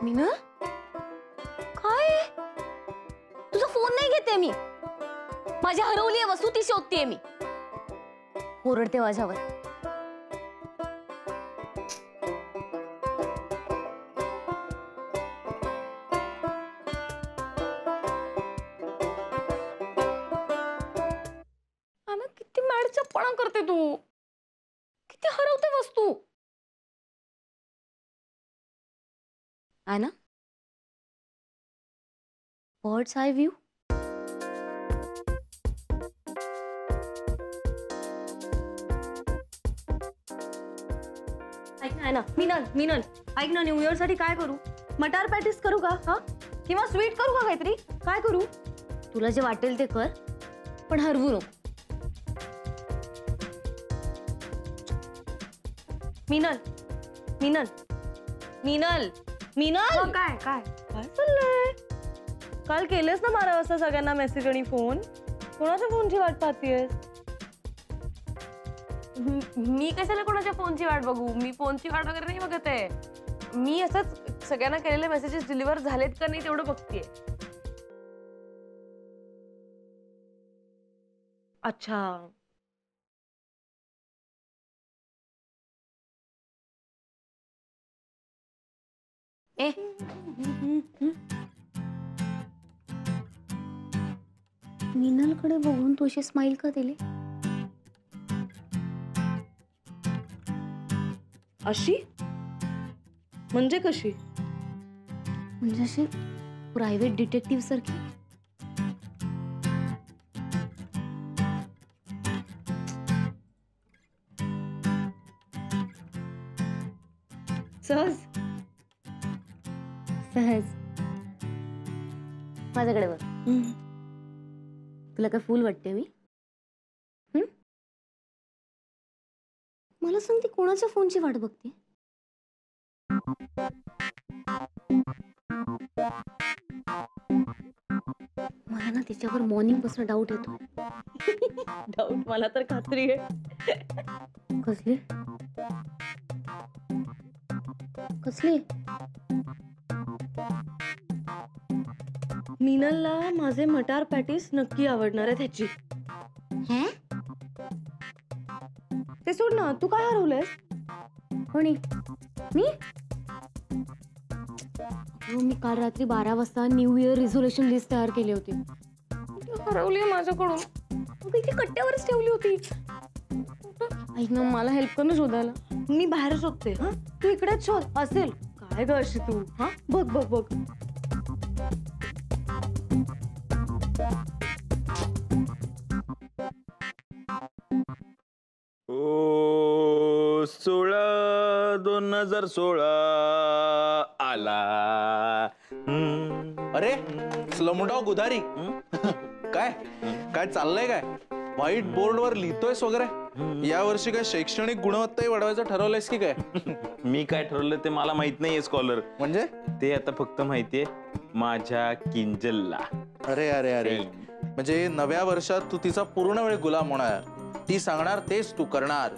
मीना काय तुझा फोन नाही घेते मी. माझी हरवली आहे वस्तू ती शोधतेय मी. ओरडते माझ्यावर. किती मॅडचपणा करते तू. किती हरवते वस्तू. आहे ना बर्ड्स आय व्ह्यू. ऐक ना ना मिनल ऐक ना, न्यू इयर साठी काय करू? मटार पॅटीस करू का? हा किंवा स्वीट करू का? काहीतरी काय करू? तुला जे वाटेल ते कर, पण हरवू नको. मिनल मिनल मिनल मिनल काय काय काय चाललंय? काल केलेस ना 12 वाजता सगळ्यांना मेसेज आणि फोन. कोणाच्या फोनची वाट पाहतीयस? मी कशाला कोणाच्या फोनची वाट बघू? मी फोनची वाट वगैरे नाही बघत आहे. मी असंच सगळ्यांना केलेले मेसेजेस डिलिव्हर झालेत का नाही तेवढं बघतेय. अच्छा ए मीनलकडे बघून तू अशी स्माइल का दिली? अशी म्हणजे कशी? म्हणजे अशी प्रायव्हेट डिटेक्टिव्ह सारखी. सहज सहज. माझ्याकडे बघ. तुला काय फुल वाटते मी? मला सांग ती कोणाच्या फोनची वाट बघते? मला ना तिच्यावर मॉर्निंग पासून डाऊट येतो. डाऊट मला तर खात्री आहे. कसली कसली? मीनलला माझे मटार पॅटीस नक्की आवडणार आहे त्याची. ते सोड ना, तू काय हरवलंयस? कोणी? मी मी काल रात्री 12 वाजता न्यू इयर रिझोल्यूशन लिस्ट तयार केली होती. हरवली माझ्याकडून. ती कट्ट्यावरच ठेवली होती. ऐक ना, मला हेल्प कर ना शोधायला. मी बाहेर शोधते. हा तू इकडेच शोध. असेल काय ग अशी तू? हा बघ बघ बघ. ओ 16/2016 आला. अरे स्लमडॉग गुदारी. काय काय चाललंय? काय व्हाईट बोर्डवर लिहितोयस वगैरे? या वर्षी काय शैक्षणिक गुणवत्ताही वाढवायचं ठरवलंयस की काय? मी काय ठरवलं ते मला माहित नाहीये स्कॉलर. म्हणजे ते आता फक्त माहितीये माझ्या किंजलला. अरे अरे अरे म्हणजे नव्या वर्षात तू तिचा पूर्ण वेळ गुलाम होणार. ती सांगणार तेच तू करणार.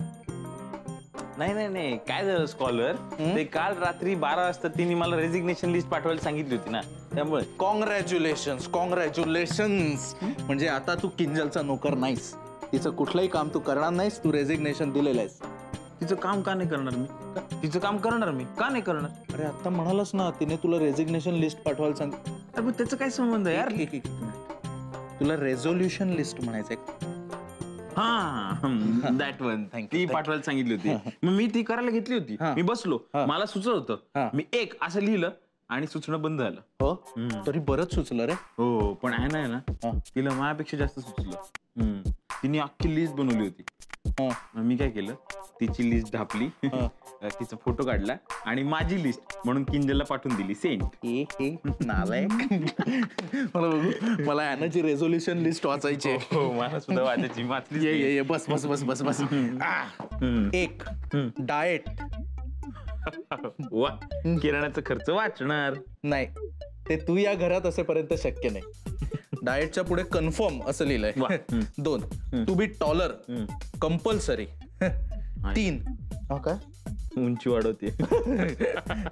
नाही नाही नाही, काय झालं स्कॉलर, ते काल रात्री 12 वाजता तिने मला रेजिग्नेशन लिस्ट पाठवायला सांगितली होती ना, त्यामुळे. Congratulations congratulations. म्हणजे आता तू किंजलचा नोकर नाहीस. तिचं कुठलंही काम तू करणार नाहीस. तू रेजिग्नेशन दिलेलं आहेस. तिचं काम का नाही करणार मी? तिचं काम करणार मी का नाही करणार? अरे आता म्हणालच ना, तिने तुला रेजिग्नेशन लिस्ट पाठवायला सांगितलं. त्याचा काय संबंध यार? तुला रेझोल्युशन लिस्ट म्हणायचंय. हा दॅट वन. ती पाठवायला सांगितली होती. मग मी ती करायला घेतली होती. मी बसलो, मला सुचत होतं. मी एक असं लिहिलं आणि सुचणं बंद झालं. हो तरी बरंच सुचलं रे. हो पण आहे ना तिला माझ्यापेक्षा जास्त सुचलं. तिने अख्खी लिस्ट बनवली होती. मी काय केलं, तिची लिस्ट ढापली, तिचा फोटो काढला आणि माझी लिस्ट म्हणून किंजलला पाठवून दिली. सेंट. नालायक. मला बघू, मला यानाची रेझोल्युशन लिस्ट वाचायची. हो मला सुद्धा वाचायची. वाचली. ये बस बस बस बस बस. 1 डाएट. वा, किराण्याचा खर्च वाचणार नाही, ते तू या घरात असेपर्यंत शक्य नाही. डाएटच्या पुढे कन्फर्म असं लिहिलंय. 2 टू बी टॉलर कंपल्सरी. 3 काय उंची वाढवते.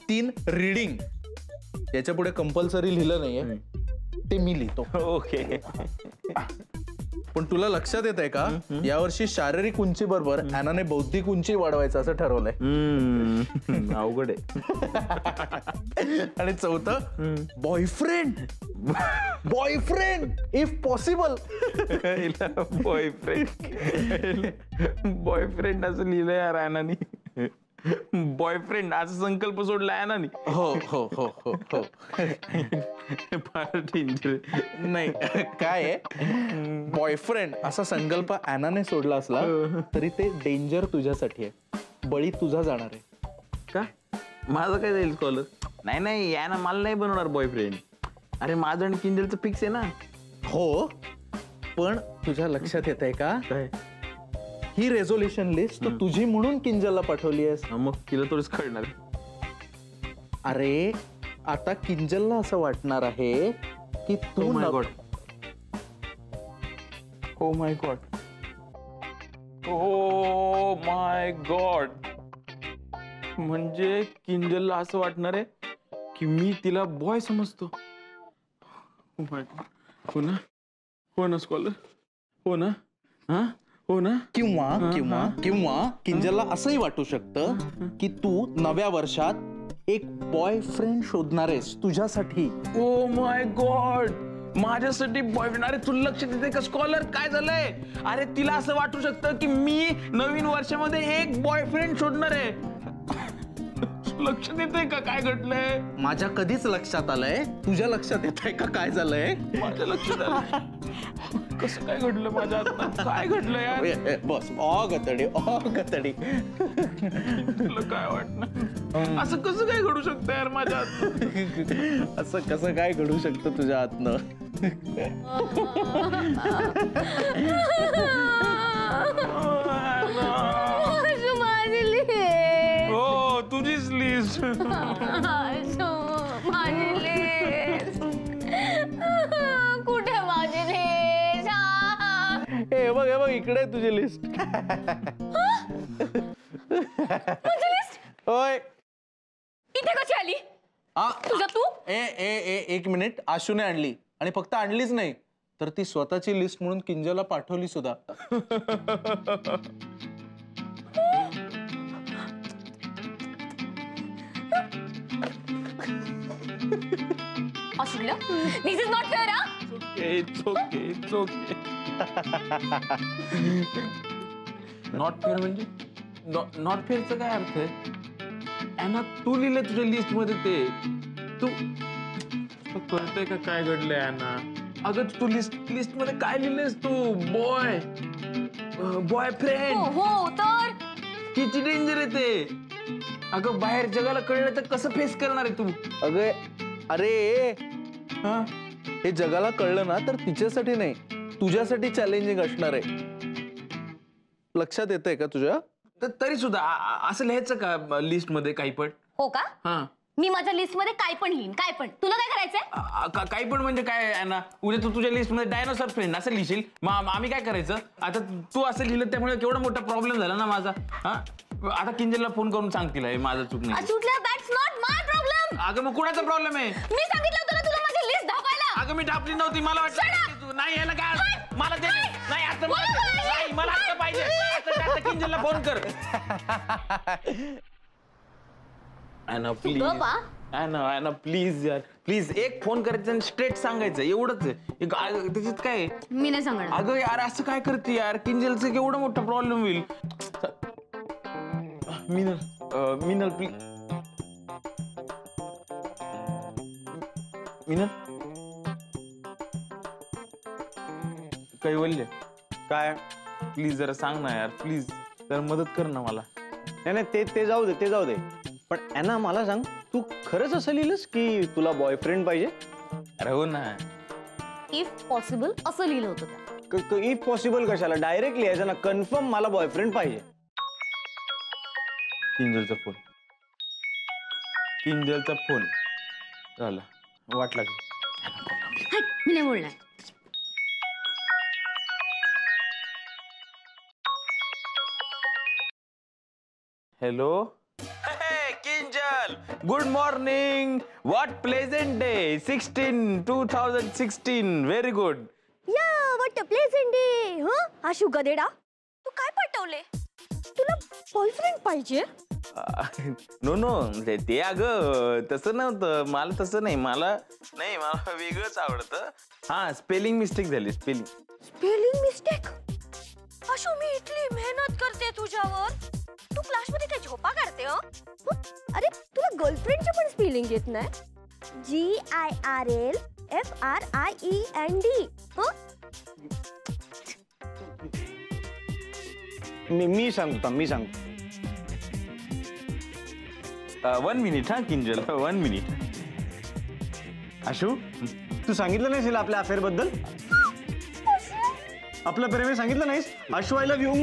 3 रीडिंग. याच्या पुढे कंपल्सरी लिहिलं नाहीये, ते मी लिहितो. ओके. पण तुला लक्षात येत आहे का, यावर्षी शारीरिक उंची बरोबर ॲनाने बौद्धिक उंची वाढवायचं असं ठरवलंय. अवघड आहे. आणि चौथं, boyfriend. Boyfriend if possible. Boyfriend असं लिहिलं यार ॲनानी. बॉयफ्रेंड असा संकल्प सोडला ॲनानी. हो हो हो हो हो. फार डेंजर. नाही काय आहे, बॉयफ्रेंड असा संकल्प ॲनाने सोडला असला तरी ते डेंजर तुझ्यासाठी आहे. बळी तुझा जाणार आहे. का माझं काय जाईल स्कॉलर? नाही नाही ॲना मला नाही बनवणार बॉयफ्रेंड. अरे माझं आणि किंजलचं फिक्स आहे ना. हो, पण तुझ्या लक्षात येत आहे का, काय ही रेझोल्युशन लिस्ट तू तुझी म्हणून किंजलला पाठवली आहेस. मग तिला थोडंच कळणार. अरे आता किंजलला असं वाटणार आहे की तू my god. Oh my god. Oh my god. म्हणजे किंजलला असं वाटणार आहे की मी तिला बॉय समजतो. ओ माय गॉड. हो ना, हो ना स्कॉलर, हो ना, हा हो ना. किंवा किंवा किंवा किंजलला असंही वाटू शकतं की तू नव्या वर्षात एक बॉयफ्रेंड शोधणार आहेस तुझ्यासाठी. ओ माय गॉड. माझ्यासाठी बॉयफ्रेंड. अरे तुला लक्ष देते का स्कॉलर? काय झालंय? अरे तिला असं वाटू शकतं की मी नवीन वर्षामध्ये एक बॉयफ्रेंड शोधणार आहे. लक्ष देते का काय घडलंय? माझ्या कधीच लक्षात आलंय, तुझ्या लक्षात येत आहे का काय झालंय? माझ्या लक्षात आलं. कसं काय घडलं माझ्या हातात? काय घडलं यार? बस गतडी गतडी. तुला काय वाटतं असं कसं काय घडू शकतं यार माझ्या हात? असं कसं काय घडू शकतं तुझ्या हातनं? हो तुझीच लिस्ट. माझी लिस्ट कुठे? माझी लिस्ट हे बघ इकडे आहे तुझी लिस्ट. होय. इथे कशी आली हा, तुझा? तू ए ए ए एक मिनिट. आशूने आणली, आणि फक्त आणलीच नाही तर ती स्वतःची लिस्ट म्हणून किंजलला पाठवली सुद्धा. असुल्या this is not fair. It's okay, it's okay. Not fair म्हणजे नॉट फेअरचा काय अर्थ आहे? ॲना तू लिहिलंय तुझ्या लिस्ट मध्ये ते. तू कळतंय का काय घडलंय ॲना? अगं तू लिस्ट मध्ये काय लिहिलंयस तू? बॉयफ्रेंड. हो तर किती डेंजर आहे ते. अगं बाहेर जगाला कळलं तर कसं फेस करणार आहे तू? अगं अरे हा, हे जगाला कळलं ना तर तिच्यासाठी नाही तुझ्यासाठी चॅलेंजिंग असणार आहे. लक्षात येतंय का तुझ्या? तरी सुद्धा असं लिहायचं का लिस्ट मध्ये काही पण? हो का? हा, मी माझ्या लिस्ट मध्ये काय पण लिहीन. काय पण तुला काय करायचंय? काही पण म्हणजे काय आहे ना? उद्या तू तुझ्या लिस्ट मध्ये डायनोसॉर फ्रेंड असं लिहिशील, मग आम्ही काय करायचं? आता तू असं लिहिलं त्यामुळे केवढा मोठा प्रॉब्लेम झाला ना माझा. हा, आता किंजलला फोन करून सांग तिला हे माझं चूक नाही. That's not my problem. अगं मग कुणाचा प्रॉब्लेम आहे? मी सांगितलं होतं ना तुला माझी लिस्ट दाखवायला. अगं मी टापली नव्हती. मला वाटलं तू नाही यायला काय. मला दे. नाही आता नाही, मला आता पाहिजे. आता किंजलला फोन कर. Anna please. ॲना प्लीज यार, प्लीज एक फोन करायचं आणि स्ट्रेट सांगायचं, एवढंच आहे. त्याच्यात काय? मी नाही सांगणार. अगं यार असं काय करते यार? किंजलचं केवढा मोठा प्रॉब्लेम होईल. मिनल प्लीज. मिनल कैवल्य काय? प्लीज जरा सांग ना यार, प्लीज जरा मदत कर ना मला. नाही ते जाऊ दे, ते जाऊ दे. पण ॲना मला सांग, तू खरंच असं लिहिलंस की तुला बॉयफ्रेंड पाहिजे? अरे हो ना. इफ पॉसिबल असं लिहिलं होतं त्या. इफ पॉसिबल कशाला? डायरेक्ट लिहायचं ना, कन्फर्म मला बॉयफ्रेंड पाहिजे. किंजलचा फोन. किंजलचा फोन झाला. वाट लागली. मी नाही बोलणार. Hello. Kinjal good morning. What pleasant day. 2016 very good. Yeah what a pleasant day. Ashu Gadeda, तू काय पाठवले? तुला बॉयफ्रेंड पाहिजे? नो ते अगं तसं नव्हतं. मला तसं नाही. मला वेगळंच आवडतं. हा स्पेलिंग मिस्टेक झाली. Spelling mistake? आशू मी इतकी मेहनत करते तुझ्यावर, तू क्लासमध्ये काय झोपा काढते? अरे तुला गर्लफ्रेंडचे पण स्पेलिंग येत नाही? GIRLFRIEND. मी सांगतो. 1 मिनिट हा किंजल. 1 मिनिट. आशू तू सांगितलं नाहीस हिला आपल्या अफेअर बद्दल? आपलं प्रेम हे सांगितलं नाहीस? Ashu I love you.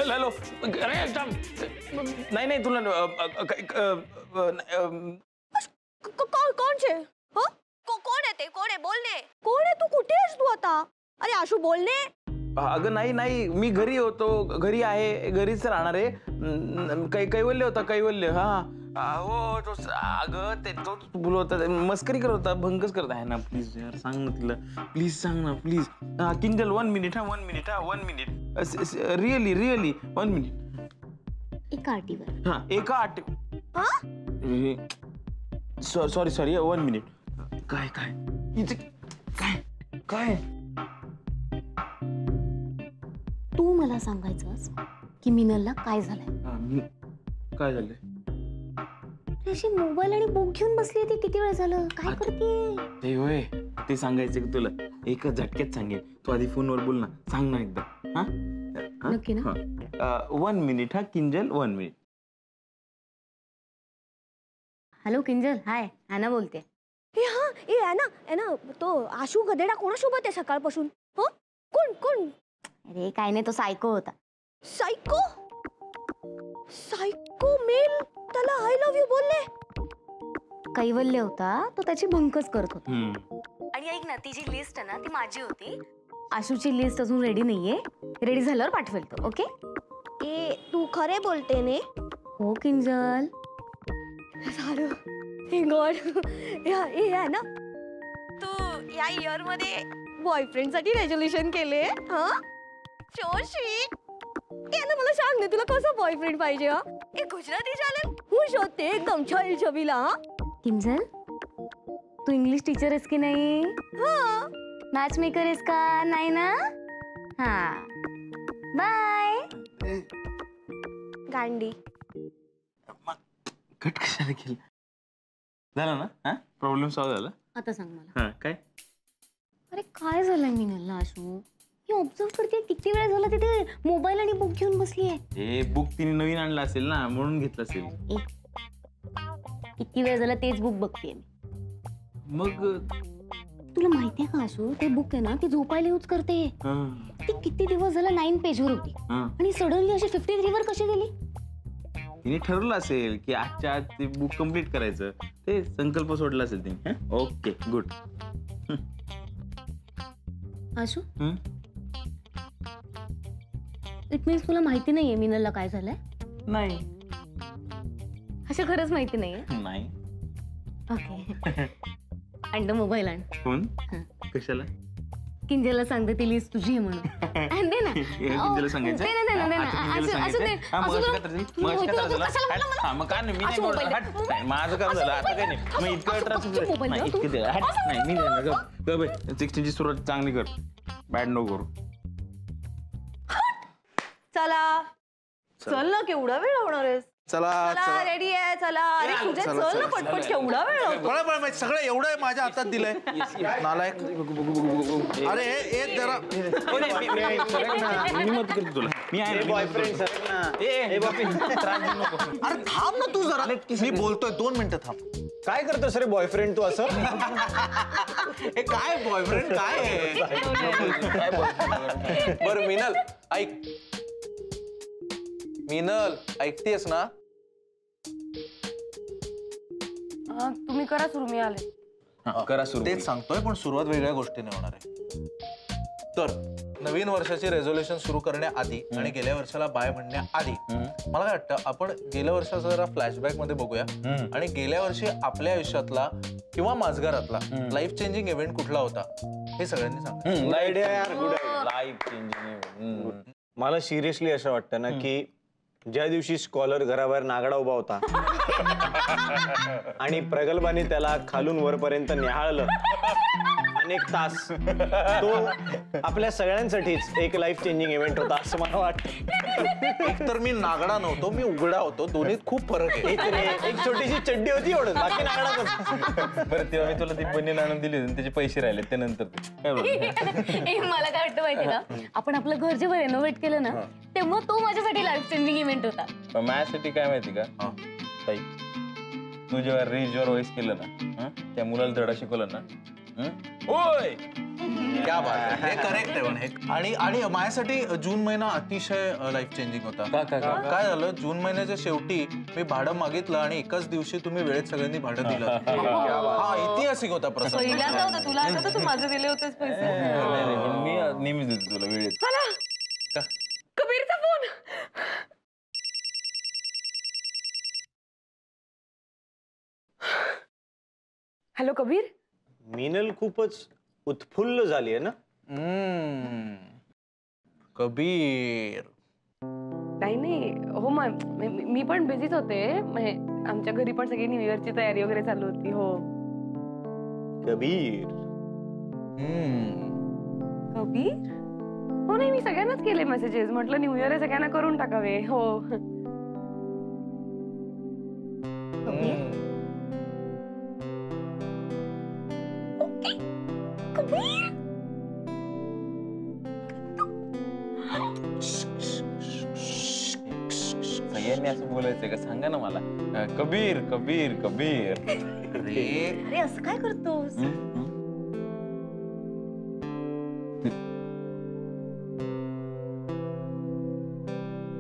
Hello. नाही तुला कोण छे? कोण आहे ते? कोण आहे? बोलणे. कोण आहे तू? कुठे आहेस तू आता? अरे आशू बोलणे. अगं नाही मी घरी होतो. घरी आहे. घरीच राहणार आहे. कैवल्य होता. कैवल्य. हा हो तो. अगं ते तो बोलवता. मस्करी करत होता. भंकच करत आहे ना. प्लीज यार सांग ना तिला. प्लीज सांग ना please. Kinjal 1 minute. 1 minute. 1 minute. Really 1 minute. एका आटीवर. हा एका आठ. Sorry 1 minute. काय तू मला सांगायचंस की मिनलला काय झालंय? काय झालंय? अशी मोबाईल आणि बुक घेऊन बसली ती. किती वेळ झालं? काय करते? ते होय ते सांगायचं की तुला एका झटक्यात सांगेन. तू आधी फोनवर बोल ना. सांग ना एकदा. हा नक्की ना? 1 मिनिट. हा किंजल 1 मिनिट. हॅलो किंजल. हाय ॲना बोलते. ॲना तो आशू गदेडा कोणासोबत आहे सकाळपासून? कोण? अरे काय नाही, तो सायको होता. सायको मेल त्याला आय लव्ह यू बोलले? कैवल्य होता तो, त्याची भंकच करत होता. आणि ऐक ना, ती जी लिस्ट आहे ना ती माझी होती. आशूची लिस्ट अजून रेडी नाहीये. रेडी झाल्यावर पाठवेल तो. ओके? तू खरे बोलते ने? हो किंजल. झालं. हे गॉड. या ना तू या इयर मध्ये बॉयफ्रेंड साठी रेझोल्युशन केले? यानं मला सांग ना, तुला कसं बॉयफ्रेंड पाहिजे? एक गुजराती चालेल? હું शोधते एकदम छल छबीला. किंजल तू इंग्लिश टीचर आहेस की नाही? मॅच मेकर आहेस का? नाही ना? बाय गांडी. कट कशाला केलं? झालं ना? हा प्रॉब्लेम सॉल्व्ह झाला. आता सांग मला. काय? अरे काय झालंय मिनलला? आशू ही ऑब्झर्व करते किती वेळ झाला तिथे मोबाईल आणि बुक घेऊन बसली आहे. हे बुक तिने नवीन आणलं असेल ना, म्हणून घेतलं असेल. किती वेळ झाला तेच बुक बघतेय मी. मग तुला माहितीये का आशू, ते बुक आहे ना ती झोपायला यूज करते. ती किती दिवस झाला 9 पेजवर होती आणि सडनली अशी 53 वर कशी गेली? तिने ठरवलं असेल की आजच्या आज ते बुक कम्प्लीट करायचं. ते संकल्प सोडला असेल तिने. Okay good. Ashu it means तुला माहिती नाहीये मिनलला काय झालंय? नाही. असं खरंच माहिती नाहीये? नाही. ओके. आण मोबाईल आण. फोन कशाला? किंजलला सांगते ती लिस्ट तुझी आहे म्हणून. दे ना. किंजलला सांगायचं? माझं काम झालं आता. काय नाही मग इतकं त्रास. नाही मी 16ची सुरुवात चांगली कर. बॅड नो करू. चल ना, केवढा वेळ होणार आहे? चला रेडी आहे. चला. अरे तुझे चल ना पटपट, केवढा वेळ होतो? सगळं एवढं आहे माझ्या हातात दिलंय. नालायक. अरे एक जरा मी मत करतो तुला. मी आहे बॉयफ्रेंड. अरे थांब ना तू जरा. मी बोलतोय 2 मिनिटं थांब. काय करतोस रे बॉयफ्रेंड तू असं? हे काय बॉयफ्रेंड काय आहे? बरं मिनल ऐक. मिनल ऐकतेस ना? तुम्ही करा सुरू. मी आले. करा सुरू. तेच सांगतोय, पण सुरुवात वेगळ्या गोष्टीने होणार आहे. तर नवीन वर्षाची रेझोल्युशन सुरू करण्याआधी आणि गेल्या वर्षाला बाय म्हणण्याआधी मला काय वाटतं आपण गेल्या वर्षाचा जरा फ्लॅशबॅक मध्ये बघूया आणि गेल्या वर्षी आपल्या आयुष्यातला किंवा माझघरातला लाईफ चेंजिंग इव्हेंट कुठला होता हे सगळ्यांनी सांगा. आयडिया यार, गुड लाईफ चेंजिंग. मला सिरियसली असं वाटतं ना की ज्या दिवशी स्कॉलर घराबाहेर नागडा उभा होता आणि प्रगल्भाने त्याला खालून वरपर्यंत निहाळलं अनेक तास, तो आपल्या सगळ्यांसाठीच एक लाईफ चेंजिंग इव्हेंट होता असं मला वाटतं. एक तर मी नागडा नव्हतो, मी उघडा होतो, दोन्हीत खूप फरक आहे. एक छोटीशी चड्डी होती एवढं, बाकी नागडा. बरं तेव्हा मी तुला ती बनीन आणून दिली होती त्याचे पैसे राहिले त्यानंतर मला काय वाटतं माहिती का, आपण आपलं घर जेव्हा रेनोव्हेट केलं ना तेव्हा तो माझ्यासाठी लाईफ चेंजिंग इव्हेंट होता. माझ्यासाठी काय माहिती का ताई, तू जेव्हा रिजवर वॉइस केलं ना त्या मुलाला धडा शिकवलं ना, ओय क्या बात आहे, हे करेक्ट आहे पण हे. आणि माझ्यासाठी जून महिना अतिशय लाईफ चेंजिंग होता. काय झालं, जून महिन्याच्या शेवटी मी भाडं मागितलं आणि एकाच दिवशी तुम्ही वेळेत सगळ्यांनी भाडं दिलं. हा ऐतिहासिक होता प्रसंग. पहिल्यांदा होता. तुला आठवतं तू माझे दिले होतेस पैसे? पण मी नेहमीच देतो तुला वेळेत. कबीरचा फोन. हॅलो कबीर. मीनल खूपच उत्फुल्ल झाली आहे ना. कबीर. नाही हो मी पण बिझीच होते. आमच्या घरी पण सगळी न्यू इयरची तयारी वगैरे चालू होती. हो कबीर. कबीर. हो नाही मी सगळ्यांनाच केले मेसेजेस. म्हटलं न्यू इयर आहे सगळ्यांना करून टाकावे. हो सगळ्यांनी असं बोलायचंय का, सांगा ना मला. कबीर कबीर कबीर. अरे असं काय करतोस?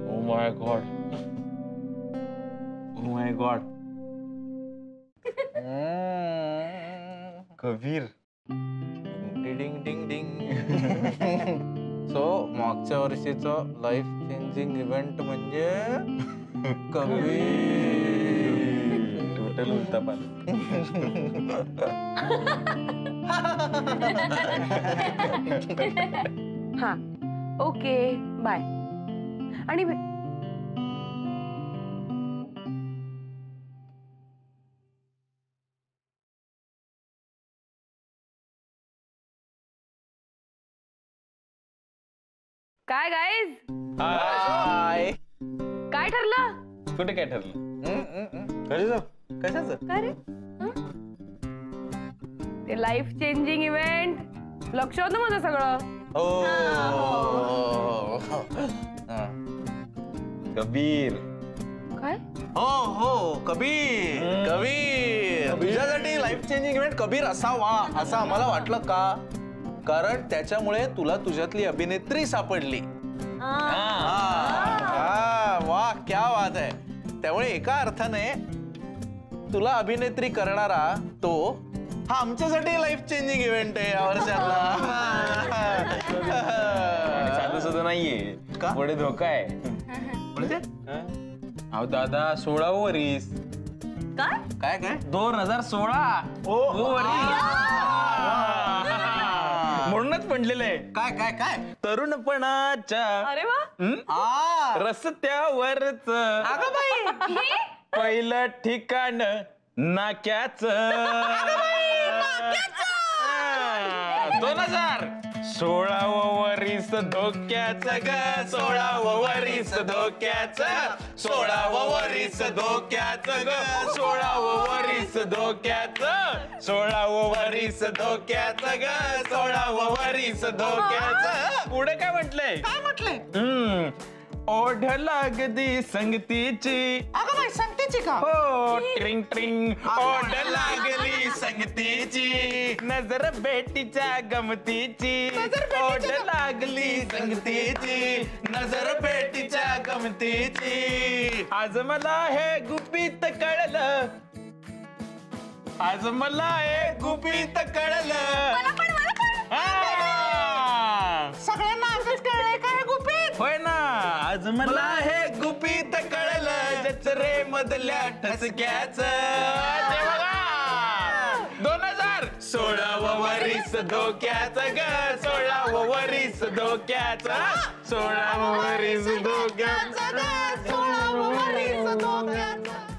ओ my god, oh my God. Kabir. Ding ding ding. So मागच्या वर्षीचं लाईफ चेंजिंग इव्हेंट म्हणजे कबीर. टोटल उलटा पान. हा ओके बाय. आणि काय गाईज, हाय. काय ठरलं? कुठे काय ठरलं? कशाचं? काय रे? ते लाईफ चेंजिंग इव्हेंट. लक्ष होतं माझं सगळं. कबीर. काय? हो कबीर. कबीर तुझ्यासाठी लाईफ चेंजिंग इव्हेंट कबीर असावा असं आम्हाला वाटलं का, कारण त्याच्यामुळे तुला तुझ्यातली अभिनेत्री सापडली. वा क्या बात आहे. त्यामुळे एका अर्थाने तुला अभिनेत्री करणारा तो हा आमच्यासाठी लाईफ चेंजिंग इव्हेंट आहे या वर्षातला. साधं सुद्धा नाहीये का? पुढे धोका आहे. म्हणजे अहो दादा 16व वरीस. काय काय 2016. म्हणूनच म्हणलेलं आहे. काय काय काय तरुणपणाच्या अरे वा. रस्त्यावरच पहिलं ठिकाण नाक्याच. 2016व वरीस धोक्याच ग. 16व वरीस धोक्याच. 16व वरीस धोक्याच ग. 16व वरीस धोक्याच. 16व वरीस धोक्याच ग. 16व वरीस धोक्याच. पुढे काय म्हटलंय? काय म्हटलंय? ओढ लागदी संगतीची. अगं बाई संगतीची का? हो ट्रिंग ट्रिंग ओढ लागली संगतीची. नजर भेटीच्या गमतीची. ओढ लागली संगतीची. नजर भेटीच्या गमतीची. आज मला हे गुपित कळलं. आज मला हे गुपित कळलं. सगळ्यांना होय ना आज मला हे गुपित कळलं जचरे मधल्या ठसक्याच 2016 वरीस धोक्याच ग 16 वरीस धोक्याच 16 वरीस धोक्याच 16 वरीस धोक्याच